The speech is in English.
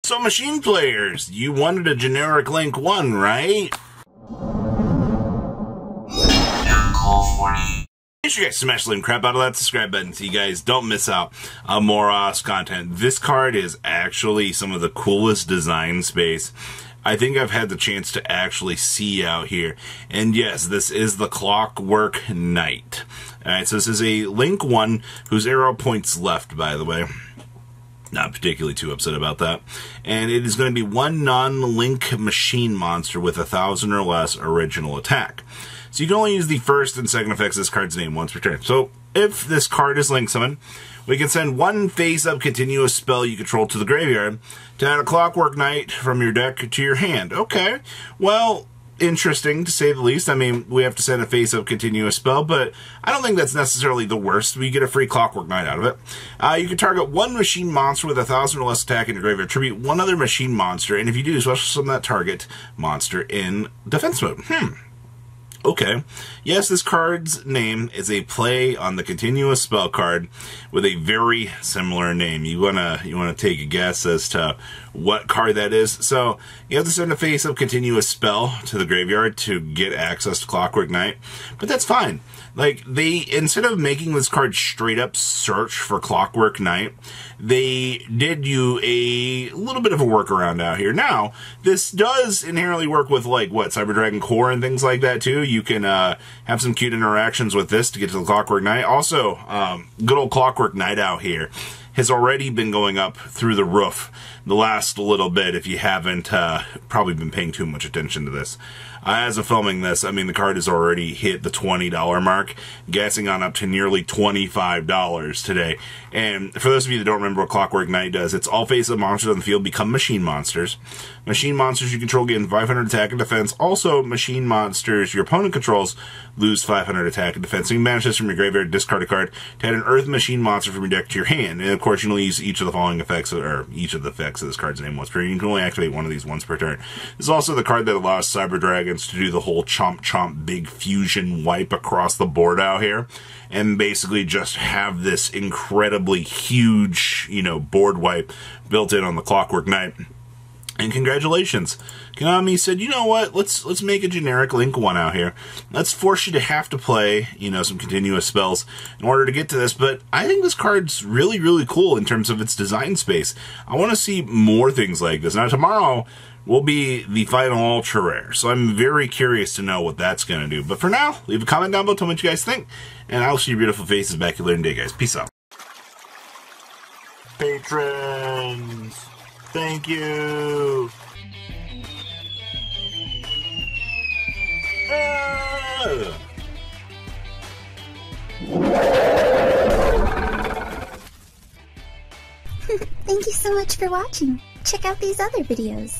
So machine players, you wanted a generic Link 1, right? Make sure you guys smash the crap out of that subscribe button so you guys don't miss out on more content. This card is actually some of the coolest design space I think I've had the chance to actually see out here. And yes, this is the Clockwork Knight. Alright, so this is a Link 1 whose arrow points left, by the way. Not particularly too upset about that. And it is going to be one non-Link machine monster with 1,000 or less original attack. So you can only use the first and second effects of this card's name once per turn. So if this card is Link Summon, we can send one face-up continuous spell you control to the graveyard to add a Clockwork Knight from your deck to your hand. Okay, well, interesting to say the least. I mean, we have to send a face-up continuous spell, but I don't think that's necessarily the worst. We get a free Clockwork Knight out of it. You can target one machine monster with 1,000 or less attack in your graveyard. Tribute one other machine monster, and if you do, special summon that target monster in defense mode. Okay. Yes, this card's name is a play on the continuous spell card with a very similar name. You wanna take a guess as to what card that is. So you have to send a face-up continuous spell to the graveyard to get access to Clockwork Knight, but that's fine. Like, instead of making this card straight up search for Clockwork Knight, they did you a little bit of a workaround out here. Now, this does inherently work with, like, what, Cyber Dragon Core and things like that, too. You can have some cute interactions with this to get to the Clockwork Knight. Also, good old Clockwork Knight out here has already been going up through the roof the last little bit, if you haven't probably been paying too much attention to this. As of filming this, I mean, the card has already hit the $20 mark, gassing on up to nearly $25 today. And for those of you that don't remember what Clockwork Knight does, it's all face-up monsters on the field become machine monsters. Machine monsters you control gain 500 attack and defense. Also, machine monsters your opponent controls lose 500 attack and defense. So you can manage this from your graveyard, discard a card to add an earth machine monster from your deck to your hand. And of course, you can only use each of the following effects, or each of the effects of this card's name once per turn. You can only activate one of these once per turn. This is also the card that allows Cyber Dragons to do the whole chomp chomp big fusion wipe across the board out here, and basically just have this incredibly huge, board wipe built in on the Clockwork Knight. And congratulations, Konami said, you know what, let's make a generic Link 1 out here. Let's force you to have to play, some continuous spells in order to get to this. But I think this card's really, really cool in terms of its design space. I want to see more things like this. Now, tomorrow will be the final ultra rare, so I'm very curious to know what that's going to do. But for now, leave a comment down below, tell me what you guys think, and I'll see your beautiful faces back here later in the day, guys. Peace out. Patrons, thank you. Thank you so much for watching. Check out these other videos.